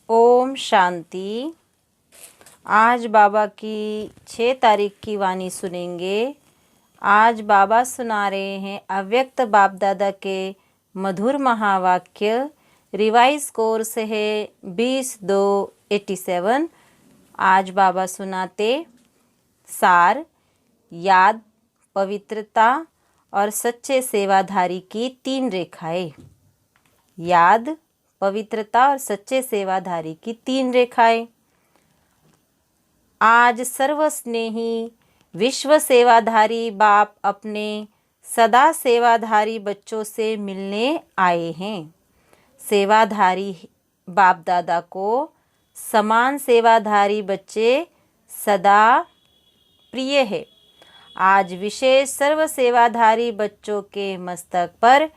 ओम शांति। आज बाबा की 6 तारीख की वाणी सुनेंगे। आज बाबा सुना रहे हैं अव्यक्त बाप दादा के मधुर महावाक्य। रिवाइज कोर्स है 20-2-87। आज बाबा सुनाते सार, याद, पवित्रता और सच्चे सेवाधारी की 3 रेखाएं। याद, पवित्रता और सच्चे सेवाधारी की 3 रेखाएं। आज सर्वस्नेही विश्व सेवाधारी बाप अपने सदा सेवाधारी बच्चों से मिलने आए हैं। सेवाधारी बाप दादा को समान सेवाधारी बच्चे सदा प्रिय है। आज विशेष सर्व सेवाधारी बच्चों के मस्तक पर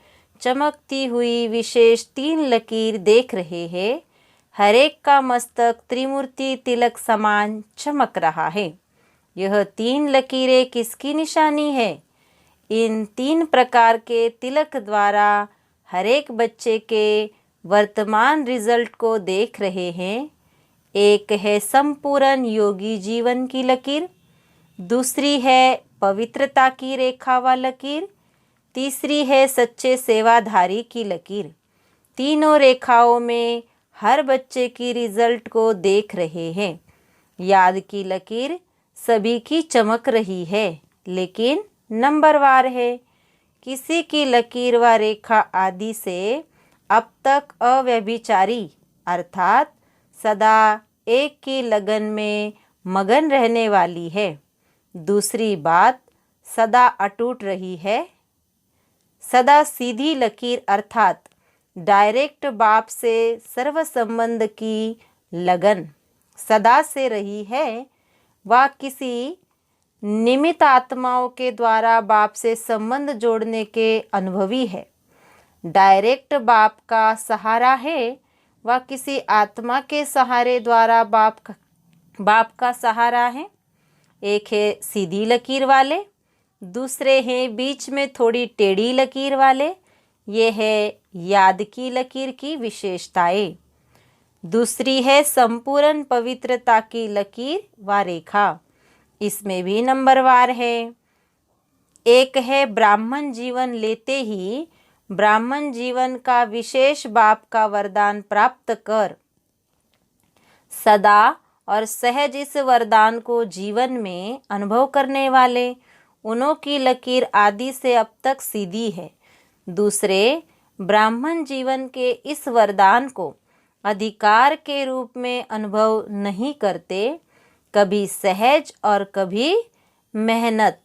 चमकती हुई विशेष 3 लकीर देख रहे हैं। हर एक का मस्तक त्रिमूर्ति तिलक समान चमक रहा है। यह 3 लकीरें किसकी निशानी है? इन 3 प्रकार के तिलक द्वारा हर एक बच्चे के वर्तमान रिजल्ट को देख रहे हैं। एक है संपूर्ण योगी जीवन की लकीर, दूसरी है पवित्रता की रेखा व लकीर, तीसरी है सच्चे सेवाधारी की लकीर। तीनों रेखाओं में हर बच्चे की रिजल्ट को देख रहे हैं। याद की लकीर सभी की चमक रही है, लेकिन नंबरवार है। किसी की लकीर व रेखा आदि से अब तक अव्यभिचारी अर्थात सदा एक की लगन में मगन रहने वाली है। दूसरी बात, सदा अटूट रही है। सदा सीधी लकीर अर्थात डायरेक्ट बाप से सर्व संबंध की लगन सदा से रही है। वह किसी निमित्त आत्माओं के द्वारा बाप से संबंध जोड़ने के अनुभवी है। डायरेक्ट बाप का सहारा है। वह किसी आत्मा के सहारे द्वारा बाप का सहारा है। एक है सीधी लकीर वाले, दूसरे हैं बीच में थोड़ी टेढ़ी लकीर वाले। ये है याद की लकीर की विशेषताएं। दूसरी है संपूर्ण पवित्रता की लकीर व रेखा, इसमें भी नंबरवार है। एक है ब्राह्मण जीवन लेते ही ब्राह्मण जीवन का विशेष बाप का वरदान प्राप्त कर सदा और सहज इस वरदान को जीवन में अनुभव करने वाले, उन्हों की लकीर आदि से अब तक सीधी है। दूसरे ब्राह्मण जीवन के इस वरदान को अधिकार के रूप में अनुभव नहीं करते, कभी सहज और कभी मेहनत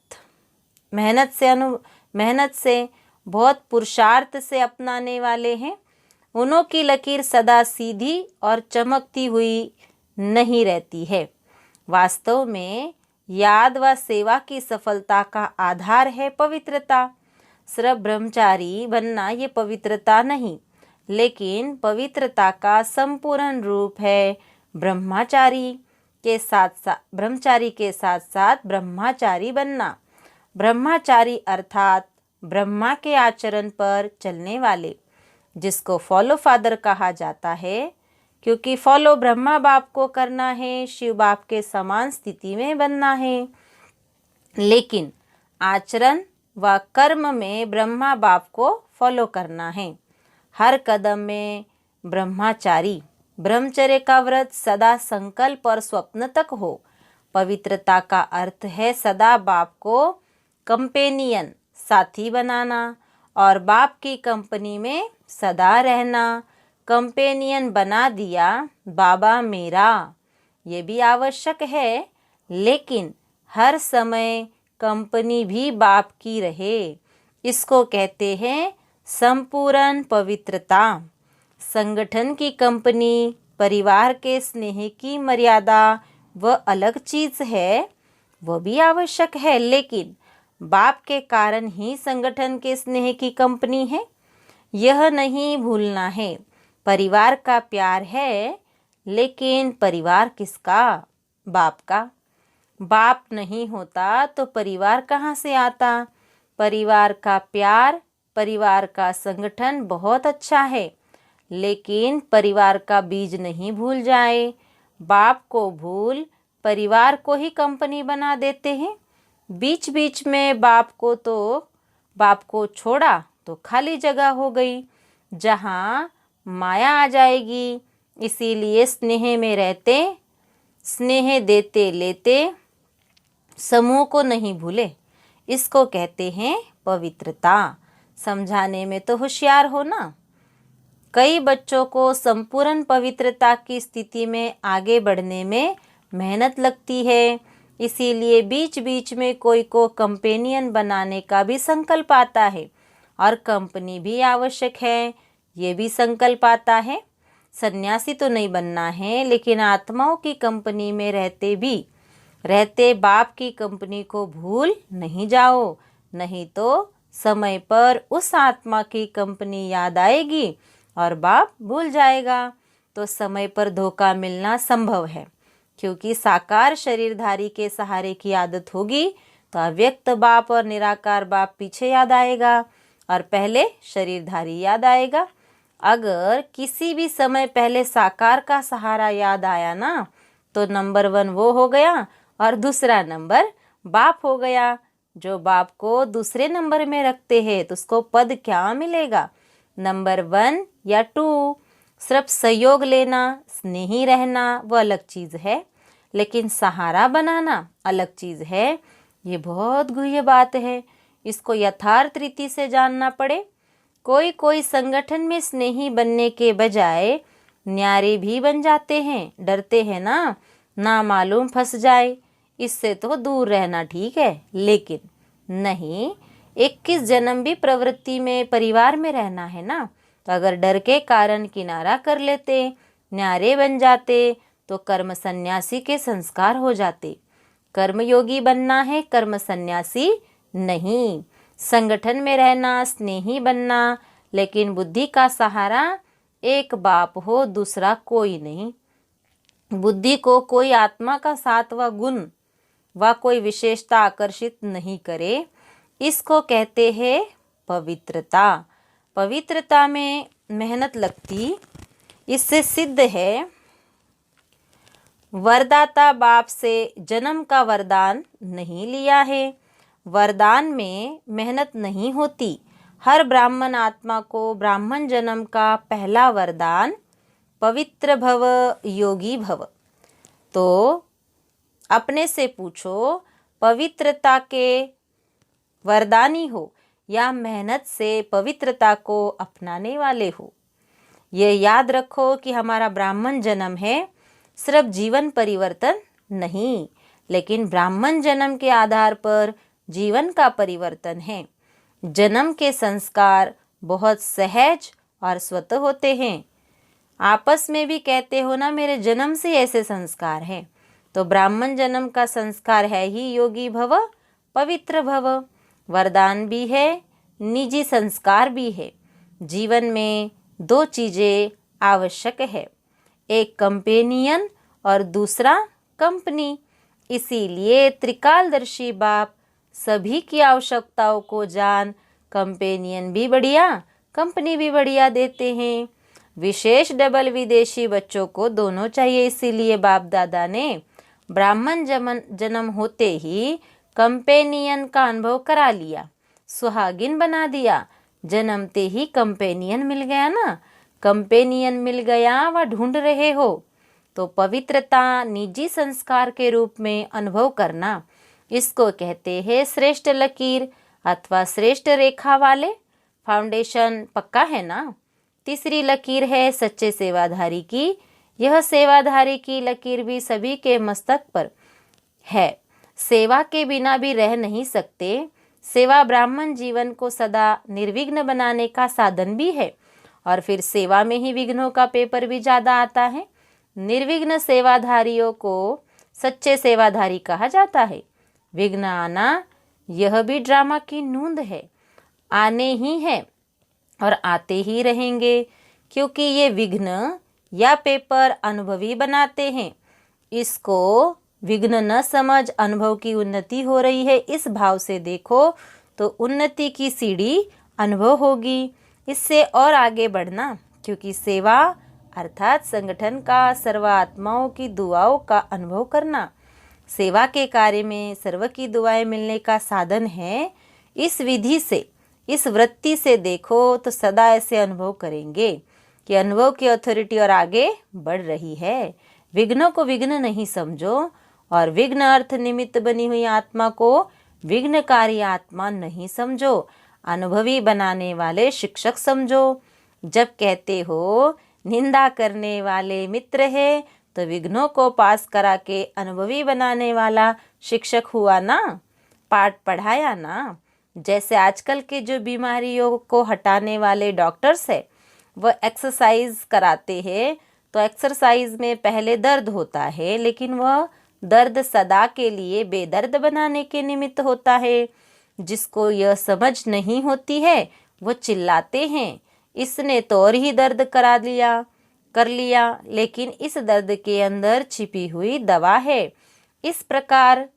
से बहुत पुरुषार्थ से अपनाने वाले हैं। उन्हों की लकीर सदा सीधी और चमकती हुई नहीं रहती है। वास्तव में याद व सेवा की सफलता का आधार है पवित्रता। सिर्फ ब्रह्मचारी बनना ये पवित्रता नहीं, लेकिन पवित्रता का संपूर्ण रूप है ब्रह्मचारी के साथ साथ ब्रह्मचारी बनना। ब्रह्मचारी अर्थात ब्रह्मा के आचरण पर चलने वाले, जिसको फॉलो फादर कहा जाता है, क्योंकि फॉलो ब्रह्मा बाप को करना है, शिव बाप के समान स्थिति में बनना है। लेकिन आचरण व कर्म में ब्रह्मा बाप को फॉलो करना है। हर कदम में ब्रह्मचारी, ब्रह्मचर्य का व्रत सदा संकल्प और स्वप्न तक हो। पवित्रता का अर्थ है सदा बाप को कंपेनियन, साथी बनाना और बाप की कंपनी में सदा रहना। कंपेनियन बना दिया बाबा मेरा, ये भी आवश्यक है, लेकिन हर समय कंपनी भी बाप की रहे। इसको कहते हैं संपूर्ण पवित्रता। संगठन की कंपनी, परिवार के स्नेह की मर्यादा वह अलग चीज़ है, वह भी आवश्यक है, लेकिन बाप के कारण ही संगठन के स्नेह की कंपनी है, यह नहीं भूलना है। परिवार का प्यार है, लेकिन परिवार किसका? बाप का। बाप नहीं होता तो परिवार कहाँ से आता? परिवार का प्यार, परिवार का संगठन बहुत अच्छा है, लेकिन परिवार का बीज नहीं भूल जाए। बाप को भूल परिवार को ही कंपनी बना देते हैं। बीच बीच में बाप को छोड़ा तो खाली जगह हो गई, जहाँ माया आ जाएगी। इसीलिए स्नेह में रहते, स्नेह देते लेते समूह को नहीं भूले। इसको कहते हैं पवित्रता। समझाने में तो होशियार हो ना। कई बच्चों को संपूर्ण पवित्रता की स्थिति में आगे बढ़ने में मेहनत लगती है। इसीलिए बीच बीच में कोई को कंपेनियन बनाने का भी संकल्प आता है, और कंपनी भी आवश्यक है, ये भी संकल्प आता है। सन्यासी तो नहीं बनना है, लेकिन आत्माओं की कंपनी में रहते बाप की कंपनी को भूल नहीं जाओ, नहीं तो समय पर उस आत्मा की कंपनी याद आएगी और बाप भूल जाएगा। तो समय पर धोखा मिलना संभव है, क्योंकि साकार शरीरधारी के सहारे की आदत होगी तो अव्यक्त बाप और निराकार बाप पीछे याद आएगा और पहले शरीरधारी याद आएगा। अगर किसी भी समय पहले साकार का सहारा याद आया ना, तो नंबर 1 वो हो गया और दूसरा नंबर बाप हो गया। जो बाप को दूसरे नंबर में रखते हैं तो उसको पद क्या मिलेगा? नंबर 1 या 2। सिर्फ सहयोग लेना, स्नेही रहना वो अलग चीज़ है, लेकिन सहारा बनाना अलग चीज़ है। ये बहुत गुह्य बात है, इसको यथार्थ रीति से जानना पड़े। कोई संगठन में स्नेही बनने के बजाय न्यारे भी बन जाते हैं। डरते हैं ना मालूम फंस जाए, इससे तो दूर रहना ठीक है। लेकिन नहीं, 21 जन्म भी प्रवृत्ति में परिवार में रहना है ना, तो अगर डर के कारण किनारा कर लेते, न्यारे बन जाते, तो कर्म सन्यासी के संस्कार हो जाते। कर्मयोगी बनना है, कर्म सन्यासी नहीं। संगठन में रहना, स्नेही बनना, लेकिन बुद्धि का सहारा एक बाप हो, दूसरा कोई नहीं। बुद्धि को कोई आत्मा का 7वां गुण व कोई विशेषता आकर्षित नहीं करे, इसको कहते हैं पवित्रता। पवित्रता में मेहनत लगती, इससे सिद्ध है वरदाता बाप से जन्म का वरदान नहीं लिया है। वरदान में मेहनत नहीं होती। हर ब्राह्मण आत्मा को ब्राह्मण जन्म का पहला वरदान पवित्र भव, योगी भव। तो अपने से पूछो, पवित्रता के वरदानी हो या मेहनत से पवित्रता को अपनाने वाले हो। ये याद रखो कि हमारा ब्राह्मण जन्म है, सिर्फ जीवन परिवर्तन नहीं, लेकिन ब्राह्मण जन्म के आधार पर जीवन का परिवर्तन है। जन्म के संस्कार बहुत सहज और स्वतः होते हैं। आपस में भी कहते हो ना, मेरे जन्म से ऐसे संस्कार हैं। तो ब्राह्मण जन्म का संस्कार है ही योगी भव, पवित्र भव। वरदान भी है, निजी संस्कार भी है। जीवन में 2 चीज़ें आवश्यक है, एक कंपेनियन और दूसरा कंपनी। इसीलिए त्रिकालदर्शी बाप सभी की आवश्यकताओं को जान कंपेनियन भी बढ़िया, कंपनी भी बढ़िया देते हैं। विशेष डबल विदेशी बच्चों को दोनों चाहिए। इसीलिए बाप दादा ने ब्राह्मण जन्म होते ही कंपेनियन का अनुभव करा लिया, सुहागिन बना दिया। जन्मते ही कंपेनियन मिल गया ना, कंपेनियन मिल गया व ढूंढ रहे हो तो पवित्रता निजी संस्कार के रूप में अनुभव करना, इसको कहते हैं श्रेष्ठ लकीर अथवा श्रेष्ठ रेखा वाले। फाउंडेशन पक्का है ना। तीसरी लकीर है सच्चे सेवाधारी की। यह सेवाधारी की लकीर भी सभी के मस्तक पर है। सेवा के बिना भी रह नहीं सकते। सेवा ब्राह्मण जीवन को सदा निर्विघ्न बनाने का साधन भी है। और फिर सेवा में ही विघ्नों का पेपर भी ज़्यादा आता है। निर्विघ्न सेवाधारियों को सच्चे सेवाधारी कहा जाता है। विघ्न आना यह भी ड्रामा की नूंद है। आने ही है और आते ही रहेंगे, क्योंकि ये विघ्न या पेपर अनुभवी बनाते हैं। इसको विघ्न न समझ अनुभव की उन्नति हो रही है, इस भाव से देखो तो उन्नति की सीढ़ी अनुभव होगी। इससे और आगे बढ़ना क्योंकि सेवा अर्थात संगठन का सर्वात्माओं की दुआओं का अनुभव करना सेवा के कार्य में सर्व की दुआएं मिलने का साधन है। इस विधि से, इस वृत्ति से देखो तो सदा ऐसे अनुभव करेंगे कि अनुभव की अथॉरिटी और आगे बढ़ रही है। विघ्नों को विघ्न नहीं समझो और विघ्न अर्थ निमित्त बनी हुई आत्मा को विघ्नकारी आत्मा नहीं समझो, अनुभवी बनाने वाले शिक्षक समझो। जब कहते हो निंदा करने वाले मित्र है तो विघ्नों को पास करा के अनुभवी बनाने वाला शिक्षक हुआ ना, पाठ पढ़ाया ना। जैसे आजकल के जो बीमारियों को हटाने वाले डॉक्टर्स है वह एक्सरसाइज कराते हैं, तो एक्सरसाइज में पहले दर्द होता है, लेकिन वह दर्द सदा के लिए बेदर्द बनाने के निमित्त होता है। जिसको यह समझ नहीं होती है वो चिल्लाते हैं इसने तो और ही दर्द कर लिया, लेकिन इस दर्द के अंदर छिपी हुई दवा है। इस प्रकार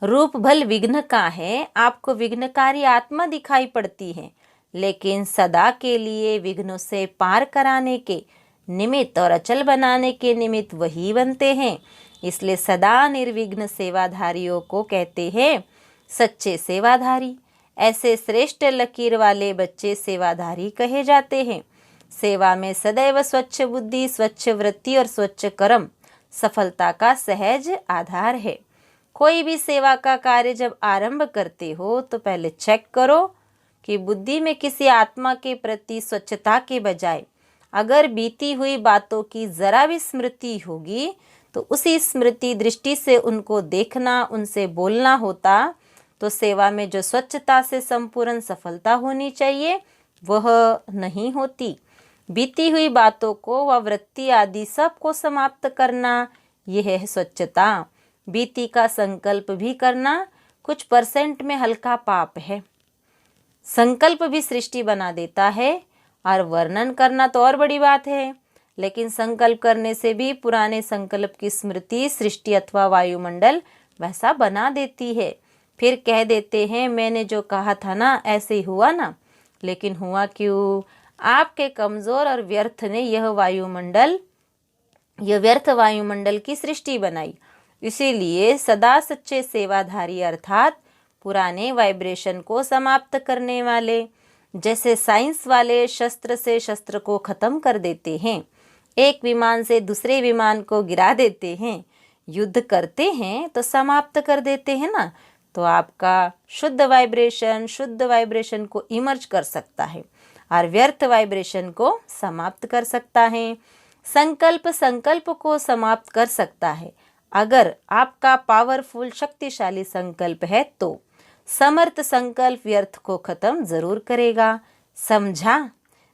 रूप भल विघ्न का है, आपको विघ्नकारी आत्मा दिखाई पड़ती है, लेकिन सदा के लिए विघ्नों से पार कराने के निमित्त और अचल बनाने के निमित्त वही बनते हैं। इसलिए सदा निर्विघ्न सेवाधारियों को कहते हैं सच्चे सेवाधारी। ऐसे श्रेष्ठ लकीर वाले बच्चे सेवाधारी कहे जाते हैं। सेवा में सदैव स्वच्छ बुद्धि, स्वच्छ वृत्ति और स्वच्छ कर्म सफलता का सहज आधार है। कोई भी सेवा का कार्य जब आरंभ करते हो तो पहले चेक करो कि बुद्धि में किसी आत्मा के प्रति स्वच्छता के बजाय अगर बीती हुई बातों की जरा भी स्मृति होगी तो उसी स्मृति दृष्टि से उनको देखना, उनसे बोलना होता, तो सेवा में जो स्वच्छता से संपूर्ण सफलता होनी चाहिए वह नहीं होती। बीती हुई बातों को व वृत्ति आदि सबको समाप्त करना, यह है स्वच्छता। बीती का संकल्प भी करना कुछ परसेंट में हल्का पाप है। संकल्प भी सृष्टि बना देता है और वर्णन करना तो और बड़ी बात है, लेकिन संकल्प करने से भी पुराने संकल्प की स्मृति सृष्टि अथवा वायुमंडल वैसा बना देती है। फिर कह देते हैं मैंने जो कहा था ना ऐसे ही हुआ ना, लेकिन हुआ क्यों? आपके कमजोर और व्यर्थ ने यह व्यर्थ वायुमंडल की सृष्टि बनाई। इसीलिए सदा सच्चे सेवाधारी अर्थात पुराने वाइब्रेशन को समाप्त करने वाले, जैसे साइंस वाले शस्त्र से शस्त्र को खत्म कर देते हैं, एक विमान से दूसरे विमान को गिरा देते हैं, युद्ध करते हैं तो समाप्त कर देते हैं ना, तो आपका शुद्ध वाइब्रेशन को इमर्ज कर सकता है और व्यर्थ वाइब्रेशन को समाप्त कर सकता है। संकल्प को समाप्त कर सकता है। अगर आपका पावरफुल शक्तिशाली संकल्प है तो समर्थ संकल्प व्यर्थ को खत्म जरूर करेगा। समझा?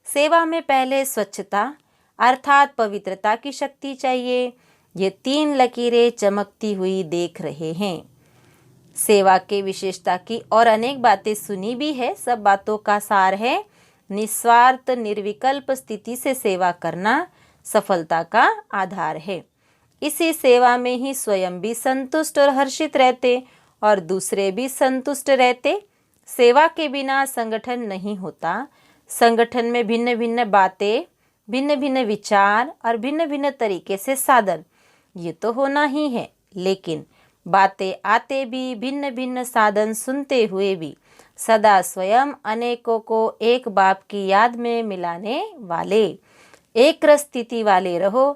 सेवा में पहले स्वच्छता अर्थात पवित्रता की शक्ति चाहिए। ये 3 लकीरें चमकती हुई देख रहे हैं। सेवा के विशेषता की और अनेक बातें सुनी भी है, सब बातों का सार है निस्वार्थ निर्विकल्प स्थिति से सेवा करना सफलता का आधार है। इसी सेवा में ही स्वयं भी संतुष्ट और हर्षित रहते और दूसरे भी संतुष्ट रहते। सेवा के बिना संगठन नहीं होता। संगठन में भिन्न भिन्न बातें, भिन्न भिन्न विचार और भिन्न भिन्न तरीके से साधन, ये तो होना ही है, लेकिन बातें आते भी भिन्न भिन्न साधन सुनते हुए भी सदा स्वयं अनेकों को एक बाप की याद में मिलाने वाले, एक रस स्थिति वाले रहो।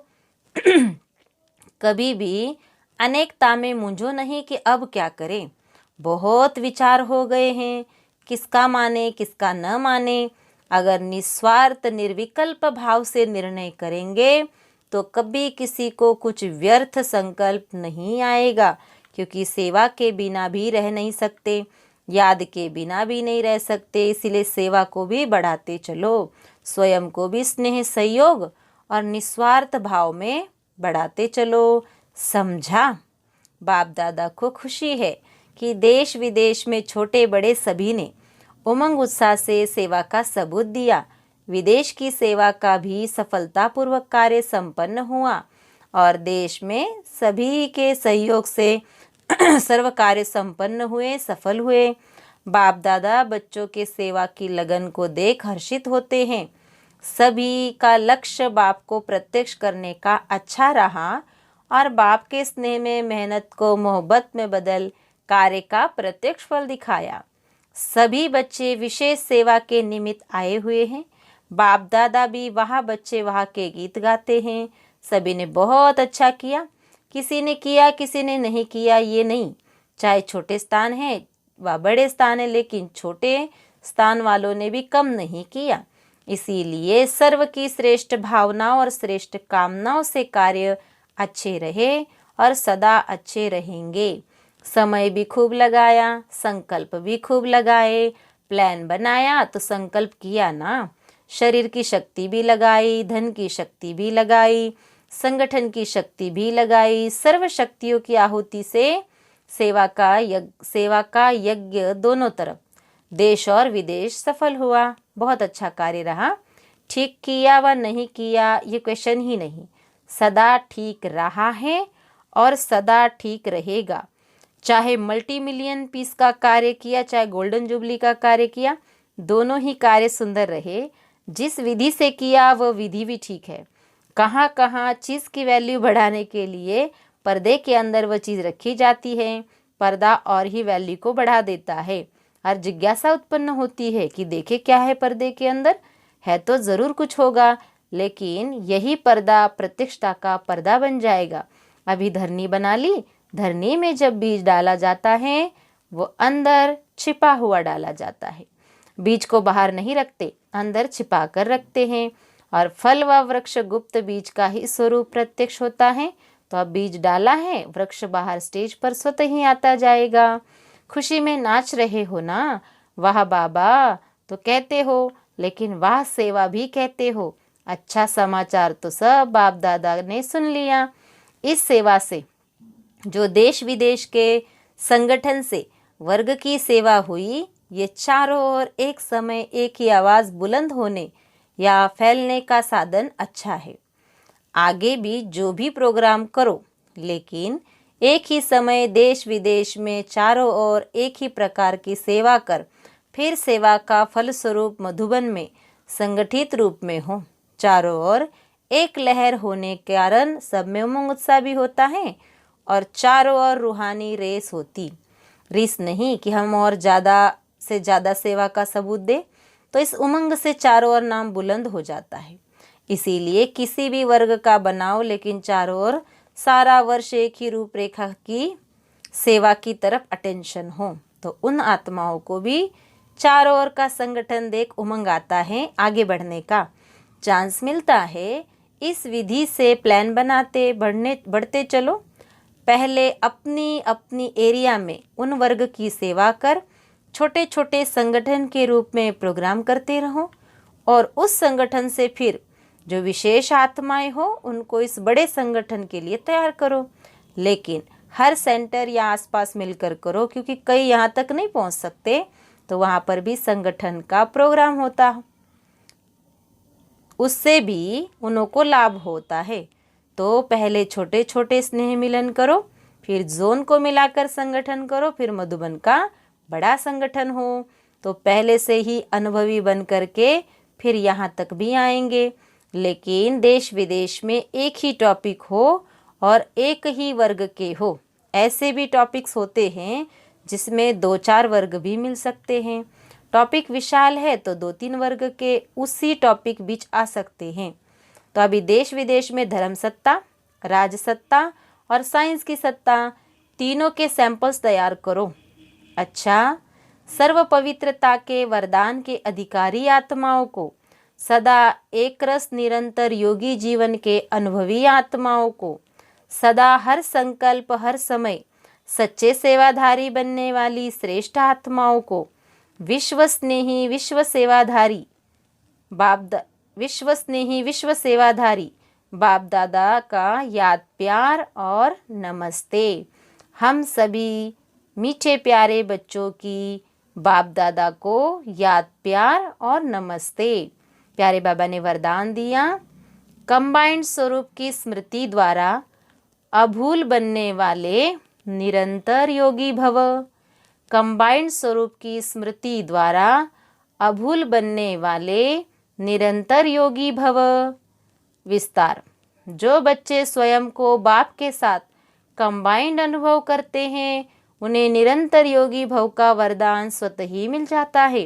कभी भी अनेकता में मूंझो नहीं कि अब क्या करें। बहुत विचार हो गए हैं, किसका माने किसका न माने। अगर निस्वार्थ निर्विकल्प भाव से निर्णय करेंगे तो कभी किसी को कुछ व्यर्थ संकल्प नहीं आएगा, क्योंकि सेवा के बिना भी रह नहीं सकते, याद के बिना भी नहीं रह सकते। इसलिए सेवा को भी बढ़ाते चलो, स्वयं को भी स्नेह सहयोग और निस्वार्थ भाव में बढ़ाते चलो। समझा? बाप दादा को खुशी है कि देश विदेश में छोटे बड़े सभी ने उमंग उत्साह से सेवा का सबूत दिया। विदेश की सेवा का भी सफलतापूर्वक कार्य संपन्न हुआ और देश में सभी के सहयोग से सर्व कार्य संपन्न हुए, सफल हुए। बाप दादा बच्चों के सेवा की लगन को देख हर्षित होते हैं। सभी का लक्ष्य बाप को प्रत्यक्ष करने का अच्छा रहा और बाप के स्नेह में मेहनत को मोहब्बत में बदल कार्य का प्रत्यक्ष फल दिखाया। सभी बच्चे विशेष सेवा के निमित्त आए हुए हैं। बाप दादा भी वहाँ बच्चे वहाँ के गीत गाते हैं। सभी ने बहुत अच्छा किया, किसी ने किया किसी ने नहीं किया ये नहीं, चाहे छोटे स्थान है व बड़े स्थान है, लेकिन छोटे स्थान वालों ने भी कम नहीं किया। इसीलिए सर्व की श्रेष्ठ भावनाओं और श्रेष्ठ कामनाओं से कार्य अच्छे रहे और सदा अच्छे रहेंगे। समय भी खूब लगाया, संकल्प भी खूब लगाए, प्लान बनाया तो संकल्प किया ना, शरीर की शक्ति भी लगाई, धन की शक्ति भी लगाई, संगठन की शक्ति भी लगाई, सर्व शक्तियों की आहुति से सेवा का यज्ञ दोनों तरफ देश और विदेश सफल हुआ। बहुत अच्छा कार्य रहा। ठीक किया व नहीं किया ये क्वेश्चन ही नहीं, सदा ठीक रहा है और सदा ठीक रहेगा। चाहे मल्टी मिलियन पीस का कार्य किया, चाहे गोल्डन जुबली का कार्य किया, दोनों ही कार्य सुंदर रहे। जिस विधि से किया वह विधि भी ठीक है। कहाँ कहाँ चीज़ की वैल्यू बढ़ाने के लिए पर्दे के अंदर वह चीज़ रखी जाती है, पर्दा और ही वैल्यू को बढ़ा देता है। और जिज्ञासा उत्पन्न होती है कि देखे क्या है पर्दे के अंदर, है तो ज़रूर कुछ होगा, लेकिन यही पर्दा प्रत्यक्षता का पर्दा बन जाएगा। अभी धरनी बना ली, धरनी में जब बीज डाला जाता है वो अंदर छिपा हुआ डाला जाता है। बीज को बाहर नहीं रखते, अंदर छिपा कर रखते हैं। और फल व वृक्ष गुप्त बीज का ही स्वरूप प्रत्यक्ष होता है। तो अब बीज डाला है, वृक्ष बाहर स्टेज पर स्वतः ही आता जाएगा। खुशी में नाच रहे हो ना, वाह बाबा तो कहते हो, लेकिन वाह सेवा भी कहते हो। अच्छा समाचार तो सब बाप दादा ने सुन लिया। इस सेवा से जो देश विदेश के संगठन से वर्ग की सेवा हुई, ये चारों ओर एक समय एक ही आवाज़ बुलंद होने या फैलने का साधन अच्छा है। आगे भी जो भी प्रोग्राम करो, लेकिन एक ही समय देश विदेश में चारों ओर एक ही प्रकार की सेवा कर, फिर सेवा का फलस्वरूप मधुबन में संगठित रूप में हो। चारों ओर एक लहर होने के कारण सब में उमंग उत्साह भी होता है और चारों ओर रूहानी रेस होती। रेस नहीं कि हम और ज़्यादा से ज़्यादा सेवा का सबूत दे, तो इस उमंग से चारों ओर नाम बुलंद हो जाता है। इसीलिए किसी भी वर्ग का बनाओ, लेकिन चारों ओर सारा वर्ष एक ही रूपरेखा की सेवा की तरफ अटेंशन हो, तो उन आत्माओं को भी चारों ओर का संगठन देख उमंग आता है, आगे बढ़ने का चांस मिलता है। इस विधि से प्लान बनाते बढ़ते चलो। पहले अपनी अपनी एरिया में उन वर्ग की सेवा कर, छोटे छोटे संगठन के रूप में प्रोग्राम करते रहो और उस संगठन से फिर जो विशेष आत्माएं हो उनको इस बड़े संगठन के लिए तैयार करो। लेकिन हर सेंटर या आसपास मिलकर करो, क्योंकि कई यहाँ तक नहीं पहुँच सकते, तो वहाँ पर भी संगठन का प्रोग्राम होता है, उससे भी उन्हों को लाभ होता है। तो पहले छोटे छोटे स्नेह मिलन करो, फिर जोन को मिलाकर संगठन करो, फिर मधुबन का बड़ा संगठन हो। तो पहले से ही अनुभवी बन करके फिर यहाँ तक भी आएंगे। लेकिन देश विदेश में एक ही टॉपिक हो और एक ही वर्ग के हो। ऐसे भी टॉपिक्स होते हैं जिसमें 2-4 वर्ग भी मिल सकते हैं। टॉपिक विशाल है तो 2-3 वर्ग के उसी टॉपिक बीच आ सकते हैं। तो अभी देश विदेश में धर्म सत्ता, राज सत्ता और साइंस की सत्ता, तीनों के सैंपल्स तैयार करो। अच्छा, सर्व पवित्रता के वरदान के अधिकारी आत्माओं को, सदा एक रस निरंतर योगी जीवन के अनुभवी आत्माओं को, सदा हर संकल्प हर समय सच्चे सेवाधारी बनने वाली श्रेष्ठ आत्माओं को, विश्व स्नेही विश्व सेवाधारी बाप दादा का याद प्यार और नमस्ते। हम सभी मीठे प्यारे बच्चों की बाप दादा को याद प्यार और नमस्ते। प्यारे बाबा ने वरदान दिया, कंबाइंड स्वरूप की स्मृति द्वारा अभूल बनने वाले निरंतर योगी भव। कंबाइंड स्वरूप की स्मृति द्वारा अभूल बनने वाले निरंतर योगी भव। विस्तार। जो बच्चे स्वयं को बाप के साथ कंबाइंड अनुभव करते हैं उन्हें निरंतर योगी भव का वरदान स्वतः ही मिल जाता है,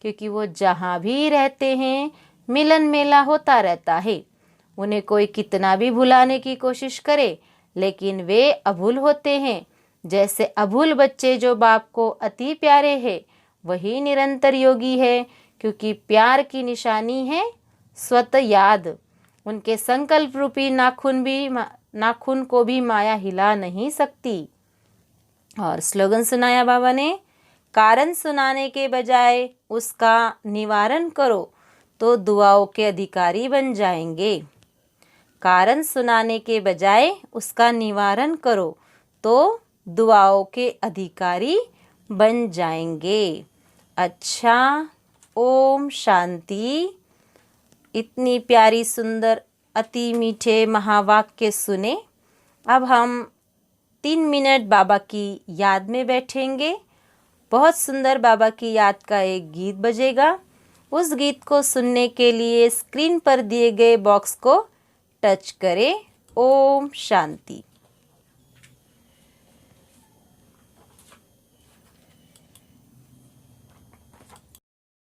क्योंकि वो जहाँ भी रहते हैं मिलन मेला होता रहता है। उन्हें कोई कितना भी भुलाने की कोशिश करे लेकिन वे अभूल होते हैं। जैसे अभूल बच्चे जो बाप को अति प्यारे हैं वही निरंतर योगी है, क्योंकि प्यार की निशानी है स्वतः याद। उनके संकल्प रूपी नाखून को भी माया हिला नहीं सकती। और स्लोगन सुनाया बाबा ने, कारण सुनाने के बजाय उसका निवारण करो तो दुआओं के अधिकारी बन जाएंगे। कारण सुनाने के बजाय उसका निवारण करो तो दुआओं के अधिकारी बन जाएंगे। अच्छा, ओम शांति। इतनी प्यारी सुंदर अति मीठे महावाक्य सुने। अब हम 3 मिनट बाबा की याद में बैठेंगे। बहुत सुंदर बाबा की याद का एक गीत बजेगा। उस गीत को सुनने के लिए स्क्रीन पर दिए गए बॉक्स को टच करें। ओम शांति।